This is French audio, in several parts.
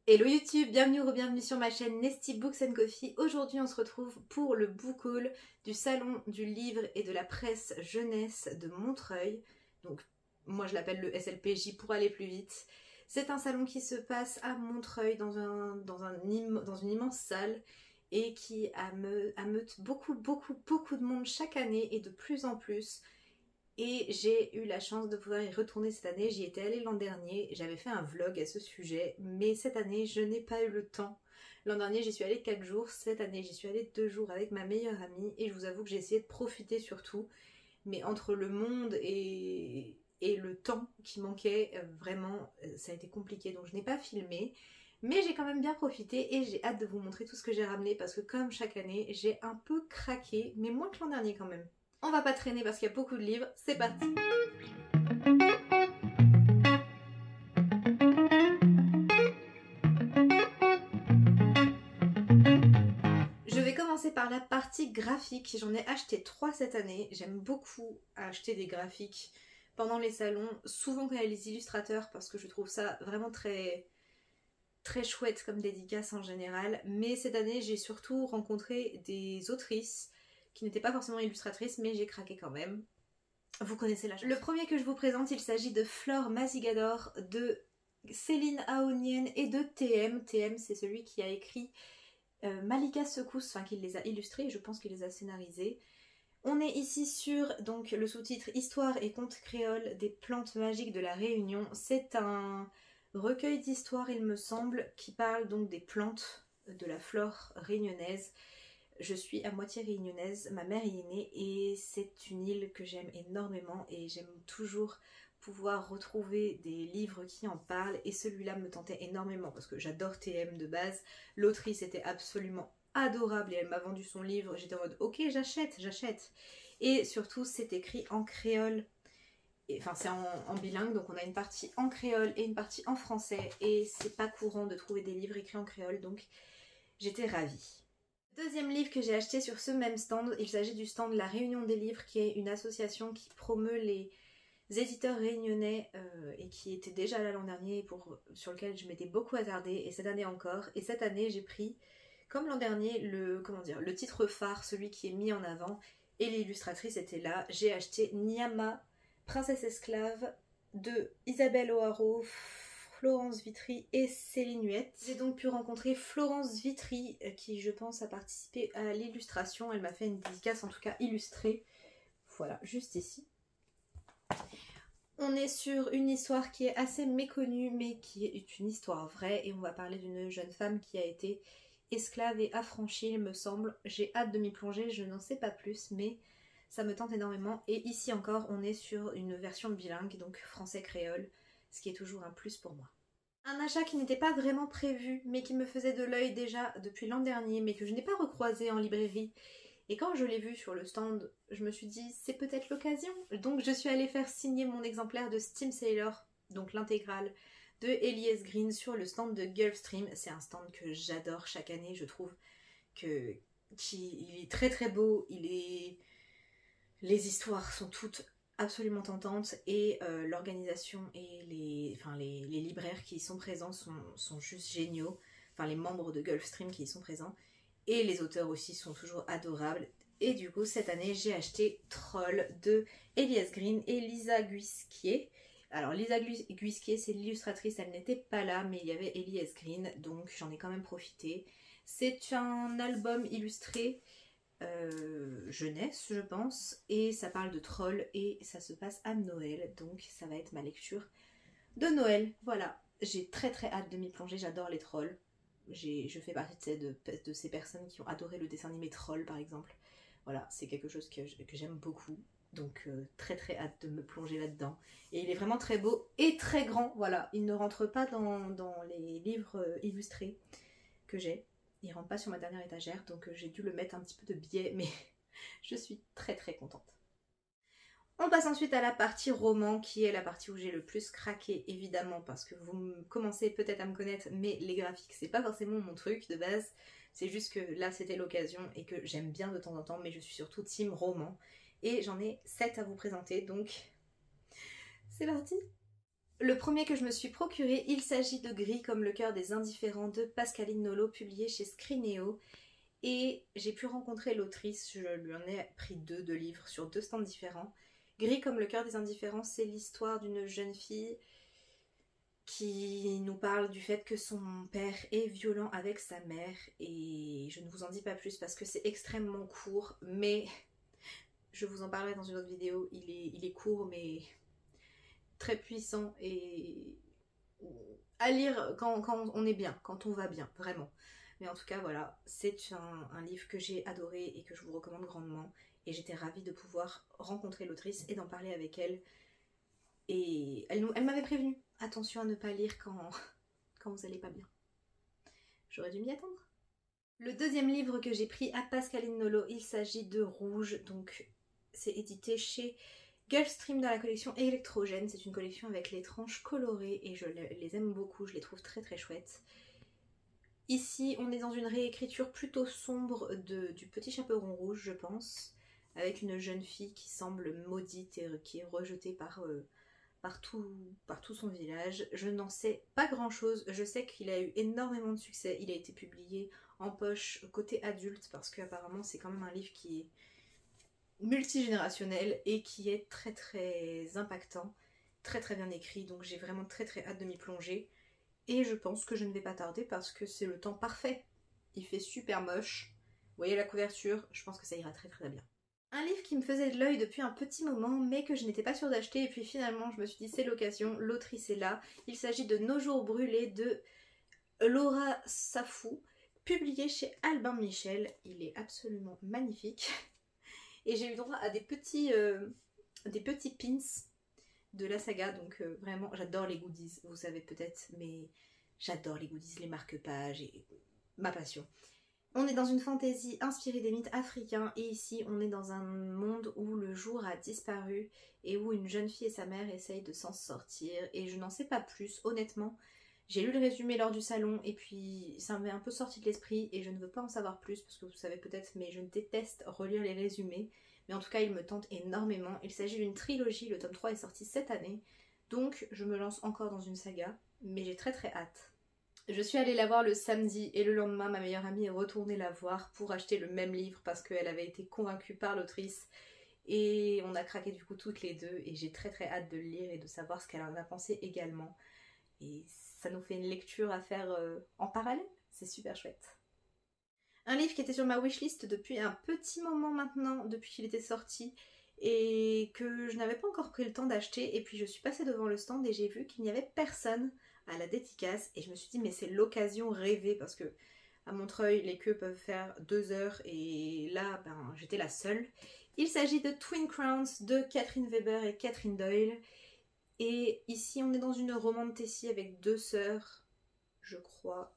Hello YouTube, bienvenue ou bienvenue sur ma chaîne Nesty Books & Coffee. Aujourd'hui on se retrouve pour le book haul du salon du livre et de la presse jeunesse de Montreuil. Donc moi je l'appelle le SLPJ pour aller plus vite. C'est un salon qui se passe à Montreuil dans une immense salle et qui ameute beaucoup de monde chaque année et de plus en plus. Et j'ai eu la chance de pouvoir y retourner cette année. J'y étais allée l'an dernier, j'avais fait un vlog à ce sujet, mais cette année je n'ai pas eu le temps. L'an dernier j'y suis allée 4 jours, cette année j'y suis allée 2 jours avec ma meilleure amie et je vous avoue que j'ai essayé de profiter surtout, mais entre le monde et le temps qui manquait, vraiment ça a été compliqué, donc je n'ai pas filmé. Mais j'ai quand même bien profité et j'ai hâte de vous montrer tout ce que j'ai ramené parce que comme chaque année j'ai un peu craqué, mais moins que l'an dernier quand même. On va pas traîner parce qu'il y a beaucoup de livres, c'est parti! Je vais commencer par la partie graphique. J'en ai acheté 3 cette année. J'aime beaucoup acheter des graphiques pendant les salons, souvent quand il y a les illustrateurs parce que je trouve ça vraiment très chouette comme dédicace en général. Mais cette année j'ai surtout rencontré des autrices qui n'étaient pas forcément illustratrices, mais j'ai craqué quand même. Vous connaissez la chanson. Le premier que je vous présente, il s'agit de Flore Mazigador, de Céline Aonienne et de TM. TM, c'est celui qui a écrit Malika Secousse, enfin qui les a illustrés, je pense qu'il les a scénarisés. On est ici sur donc le sous-titre Histoire et contes créoles des plantes magiques de la Réunion. C'est un recueil d'histoires, il me semble, qui parle donc des plantes de la flore réunionnaise. Je suis à moitié réunionnaise, ma mère y est née et c'est une île que j'aime énormément et j'aime toujours pouvoir retrouver des livres qui en parlent et celui-là me tentait énormément parce que j'adore TM de base. L'autrice était absolument adorable et elle m'a vendu son livre, j'étais en mode ok j'achète. Et surtout c'est écrit en créole, enfin c'est en bilingue, donc on a une partie en créole et une partie en français et c'est pas courant de trouver des livres écrits en créole, donc j'étais ravie. Deuxième livre que j'ai acheté sur ce même stand, il s'agit du stand La Réunion des livres, qui est une association qui promeut les éditeurs réunionnais et qui était déjà là l'an dernier, sur lequel je m'étais beaucoup attardée, et cette année encore. Et cette année j'ai pris, comme l'an dernier, le titre phare, celui qui est mis en avant, et l'illustratrice était là. J'ai acheté Nyama, Princesse esclave, de Isabelle O'Haraud, Florence Vitry et Céline Huette. J'ai donc pu rencontrer Florence Vitry qui je pense a participé à l'illustration. Elle m'a fait une dédicace en tout cas illustrée. Voilà, juste ici. On est sur une histoire qui est assez méconnue mais qui est une histoire vraie et on va parler d'une jeune femme qui a été esclave et affranchie il me semble. J'ai hâte de m'y plonger, je n'en sais pas plus mais ça me tente énormément. Et ici encore on est sur une version bilingue, donc français-créole, ce qui est toujours un plus pour moi. Un achat qui n'était pas vraiment prévu, mais qui me faisait de l'œil déjà depuis l'an dernier, mais que je n'ai pas recroisé en librairie. Et quand je l'ai vu sur le stand, je me suis dit, c'est peut-être l'occasion. Donc je suis allée faire signer mon exemplaire de Steam Sailor, donc l'intégrale de Elias Green sur le stand de Gulfstream. C'est un stand que j'adore chaque année, je trouve qu'il est très beau, les histoires sont toutes absolument tentantes et l'organisation et les libraires qui y sont présents sont juste géniaux, enfin les membres de Gulfstream qui y sont présents et les auteurs aussi sont toujours adorables. Et du coup cette année j'ai acheté Troll de Elias Green et Lisa Guisquier. Alors Lisa Guisquier c'est l'illustratrice, elle n'était pas là mais il y avait Elias Green, donc j'en ai quand même profité. C'est un album illustré jeunesse je pense et ça parle de trolls et ça se passe à Noël, donc ça va être ma lecture de Noël. Voilà, j'ai très hâte de m'y plonger, j'adore les trolls. Je fais partie de ces personnes qui ont adoré le dessin animé Troll par exemple. Voilà, c'est quelque chose que j'aime beaucoup, donc très hâte de me plonger là-dedans. Et il est vraiment très beau et très grand, voilà, il ne rentre pas dans les livres illustrés que j'ai. Il rentre pas sur ma dernière étagère, donc j'ai dû le mettre un petit peu de biais, mais je suis très contente. On passe ensuite à la partie roman, qui est la partie où j'ai le plus craqué, évidemment, parce que vous commencez peut-être à me connaître, mais les graphiques, c'est pas forcément mon truc de base. C'est juste que là, c'était l'occasion et que j'aime bien de temps en temps, mais je suis surtout team roman. Et j'en ai 7 à vous présenter, donc c'est parti! Le premier que je me suis procuré, il s'agit de Gris comme le cœur des indifférents de Pascaline Nolo, publié chez Scrineo. Et j'ai pu rencontrer l'autrice, je lui en ai pris deux livres sur deux stands différents. Gris comme le cœur des indifférents, c'est l'histoire d'une jeune fille qui nous parle du fait que son père est violent avec sa mère. Et je ne vous en dis pas plus parce que c'est extrêmement court, mais je vous en parlerai dans une autre vidéo. Il est court mais très puissant et à lire quand on est bien, quand on va bien, vraiment. Mais en tout cas, voilà, c'est un livre que j'ai adoré et que je vous recommande grandement. Et j'étais ravie de pouvoir rencontrer l'autrice et d'en parler avec elle. Et elle m'avait prévenue, attention à ne pas lire quand vous allez pas bien. J'aurais dû m'y attendre. Le deuxième livre que j'ai pris à Pascaline Nolo, il s'agit de Rouge. Donc c'est édité chez Gulfstream dans la collection Électrogène. C'est une collection avec les tranches colorées et je les aime beaucoup, je les trouve très très chouettes. Ici, on est dans une réécriture plutôt sombre du Petit Chaperon Rouge, je pense, avec une jeune fille qui semble maudite et qui est rejetée par tout son village. Je n'en sais pas grand chose, je sais qu'il a eu énormément de succès, il a été publié en poche côté adulte parce qu'apparemment c'est quand même un livre qui est multigénérationnel et qui est très très impactant, très très bien écrit, donc j'ai vraiment très très hâte de m'y plonger. Et je pense que je ne vais pas tarder parce que c'est le temps parfait. Il fait super moche. Vous voyez la couverture, je pense que ça ira très très bien. Un livre qui me faisait de l'œil depuis un petit moment mais que je n'étais pas sûre d'acheter et puis finalement je me suis dit c'est l'occasion, l'autrice est là. Il s'agit de Nos jours brûlés de Laura Safou, publié chez Albin Michel. Il est absolument magnifique. Et j'ai eu droit à des petits pins de la saga, donc vraiment j'adore les goodies, vous savez peut-être, mais j'adore les goodies, les marque-pages et ma passion. On est dans une fantaisie inspirée des mythes africains et ici on est dans un monde où le jour a disparu et où une jeune fille et sa mère essayent de s'en sortir et je n'en sais pas plus, honnêtement. J'ai lu le résumé lors du salon et puis ça m'est un peu sorti de l'esprit et je ne veux pas en savoir plus parce que vous savez peut-être, mais je déteste relire les résumés. Mais en tout cas, il me tente énormément. Il s'agit d'une trilogie, le tome 3 est sorti cette année. Donc, je me lance encore dans une saga, mais j'ai très très hâte. Je suis allée la voir le samedi et le lendemain, ma meilleure amie est retournée la voir pour acheter le même livre parce qu'elle avait été convaincue par l'autrice. Et on a craqué du coup toutes les deux et j'ai très très hâte de le lire et de savoir ce qu'elle en a pensé également. Et ça nous fait une lecture à faire en parallèle, c'est super chouette. Un livre qui était sur ma wishlist depuis un petit moment maintenant, depuis qu'il était sorti, et que je n'avais pas encore pris le temps d'acheter, et puis je suis passée devant le stand et j'ai vu qu'il n'y avait personne à la dédicace, et je me suis dit mais c'est l'occasion rêvée, parce que à Montreuil les queues peuvent faire 2 heures, et là ben, j'étais la seule. Il s'agit de Twin Crowns de Catherine Weber et Catherine Doyle, et ici on est dans une romantasy avec deux sœurs, je crois.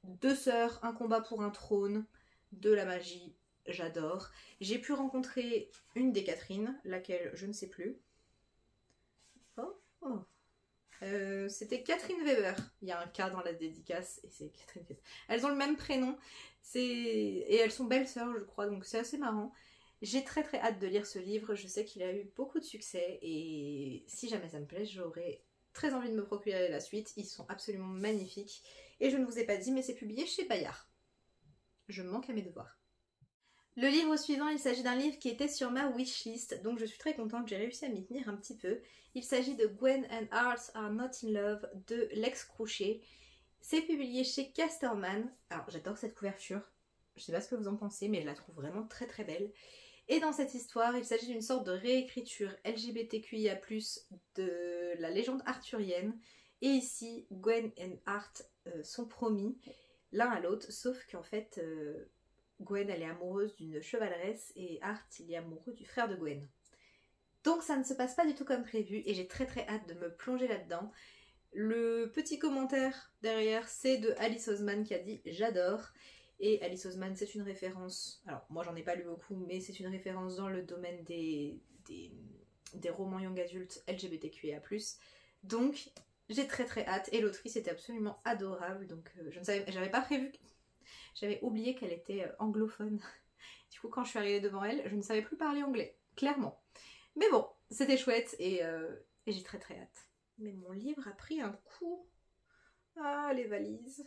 Deux sœurs, un combat pour un trône, de la magie, j'adore. J'ai pu rencontrer une des Catherine, laquelle je ne sais plus. C'était Catherine Weber. Il y a un K dans la dédicace et c'est Catherine Weber. Elles ont le même prénom et elles sont belles sœurs, je crois, donc c'est assez marrant. J'ai très très hâte de lire ce livre. Je sais qu'il a eu beaucoup de succès et si jamais ça me plaît, j'aurai très envie de me procurer la suite. Ils sont absolument magnifiques. Et je ne vous ai pas dit, mais c'est publié chez Bayard. Je manque à mes devoirs. Le livre suivant, il s'agit d'un livre qui était sur ma wishlist, donc je suis très contente, j'ai réussi à m'y tenir un petit peu. Il s'agit de Gwen and Hearts Are Not in Love de Lex Croucher. C'est publié chez Casterman. Alors j'adore cette couverture, je sais pas ce que vous en pensez, mais je la trouve vraiment très très belle. Et dans cette histoire, il s'agit d'une sorte de réécriture LGBTQIA+, de la légende arthurienne. Et ici, Gwen et Art sont promis l'un à l'autre, sauf qu'en fait, Gwen elle est amoureuse d'une chevaleresse et Art il est amoureux du frère de Gwen. Donc ça ne se passe pas du tout comme prévu et j'ai très très hâte de me plonger là-dedans. Le petit commentaire derrière, c'est de Alice Oseman qui a dit « J'adore ». Et Alice Oseman, c'est une référence, alors moi j'en ai pas lu beaucoup, mais c'est une référence dans le domaine des romans young adultes LGBTQIA+. Donc j'ai très très hâte et l'autrice était absolument adorable, donc j'avais pas prévu, j'avais oublié qu'elle était anglophone. Du coup quand je suis arrivée devant elle, je ne savais plus parler anglais, clairement. Mais bon, c'était chouette et j'ai très très hâte. Mais mon livre a pris un coup. Ah, les valises.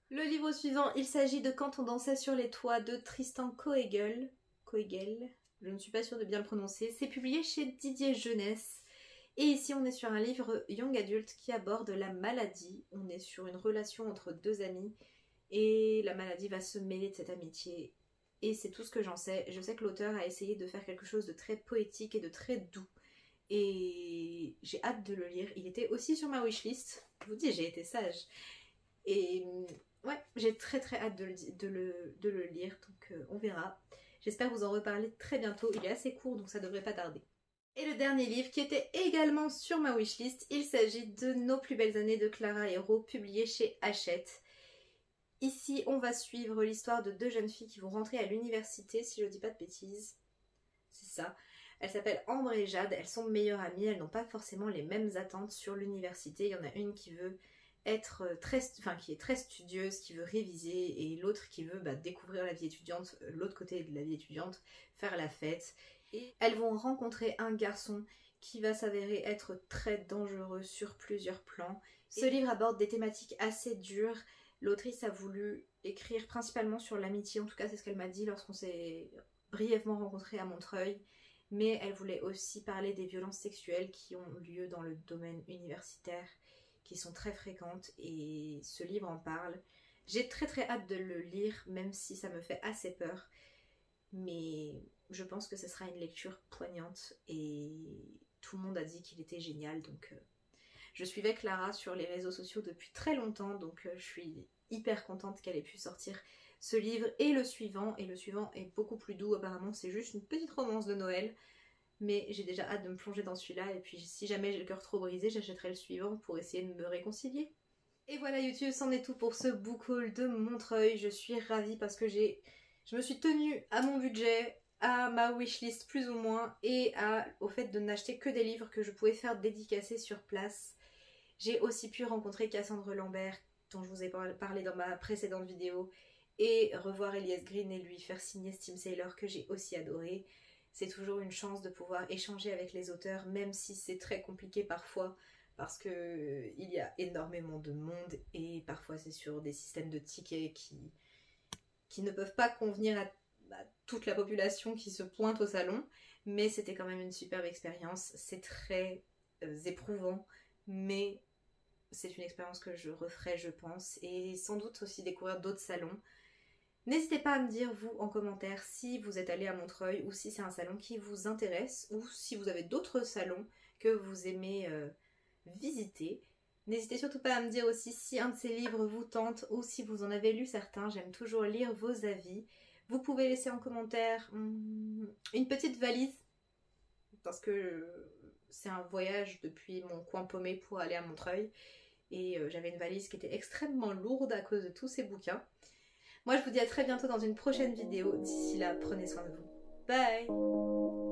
Le livre suivant, il s'agit de Quand on dansait sur les toits de Tristan Koegel. Koegel, je ne suis pas sûre de bien le prononcer. C'est publié chez Didier Jeunesse. Et ici, on est sur un livre young adulte qui aborde la maladie. On est sur une relation entre deux amis. Et la maladie va se mêler de cette amitié. Et c'est tout ce que j'en sais. Je sais que l'auteur a essayé de faire quelque chose de très poétique et de très doux. Et j'ai hâte de le lire. Il était aussi sur ma wishlist. Je vous dis, j'ai été sage. Et ouais, j'ai très hâte de le lire. Donc on verra. J'espère vous en reparler très bientôt. Il est assez court, donc ça devrait pas tarder. Et le dernier livre qui était également sur ma wishlist, il s'agit de Nos plus belles années de Clara Hérault, publié chez Hachette. Ici, on va suivre l'histoire de deux jeunes filles qui vont rentrer à l'université, si je ne dis pas de bêtises. C'est ça. Elles s'appellent Ambre et Jade, elles sont meilleures amies, elles n'ont pas forcément les mêmes attentes sur l'université. Il y en a une qui veut être qui est très studieuse, qui veut réviser, et l'autre qui veut découvrir la vie étudiante, l'autre côté de la vie étudiante, faire la fête. Et elles vont rencontrer un garçon qui va s'avérer être très dangereux sur plusieurs plans. Ce livre aborde des thématiques assez dures. L'autrice a voulu écrire principalement sur l'amitié, en tout cas c'est ce qu'elle m'a dit lorsqu'on s'est brièvement rencontrés à Montreuil, mais elle voulait aussi parler des violences sexuelles qui ont lieu dans le domaine universitaire, qui sont très fréquentes, et ce livre en parle. J'ai très hâte de le lire, même si ça me fait assez peur, mais je pense que ce sera une lecture poignante et tout le monde a dit qu'il était génial, donc je suivais Clara sur les réseaux sociaux depuis très longtemps, donc je suis hyper contente qu'elle ait pu sortir ce livre et le suivant est beaucoup plus doux apparemment, c'est juste une petite romance de Noël, mais j'ai déjà hâte de me plonger dans celui-là, et puis si jamais j'ai le cœur trop brisé, j'achèterai le suivant pour essayer de me réconcilier. Et voilà YouTube, c'en est tout pour ce book haul de Montreuil. Je suis ravie parce que je me suis tenue à mon budget, à ma wishlist plus ou moins, et au fait de n'acheter que des livres que je pouvais faire dédicacer sur place. J'ai aussi pu rencontrer Cassandre Lambert, dont je vous ai parlé dans ma précédente vidéo, et revoir Elias Green et lui faire signer Steam Sailor, que j'ai aussi adoré. C'est toujours une chance de pouvoir échanger avec les auteurs, même si c'est très compliqué parfois, parce que il y a énormément de monde, et parfois c'est sur des systèmes de tickets qui ne peuvent pas convenir à toute la population qui se pointe au salon, mais c'était quand même une superbe expérience. C'est très éprouvant, mais c'est une expérience que je referai, je pense, et sans doute aussi découvrir d'autres salons. N'hésitez pas à me dire, vous, en commentaire, si vous êtes allé à Montreuil, ou si c'est un salon qui vous intéresse, ou si vous avez d'autres salons que vous aimez visiter. N'hésitez surtout pas à me dire aussi si un de ces livres vous tente, ou si vous en avez lu certains. J'aime toujours lire vos avis. Vous pouvez laisser en commentaire une petite valise, parce que c'est un voyage depuis mon coin paumé pour aller à Montreuil, et j'avais une valise qui était extrêmement lourde à cause de tous ces bouquins. Moi je vous dis à très bientôt dans une prochaine vidéo. D'ici là, prenez soin de vous. Bye!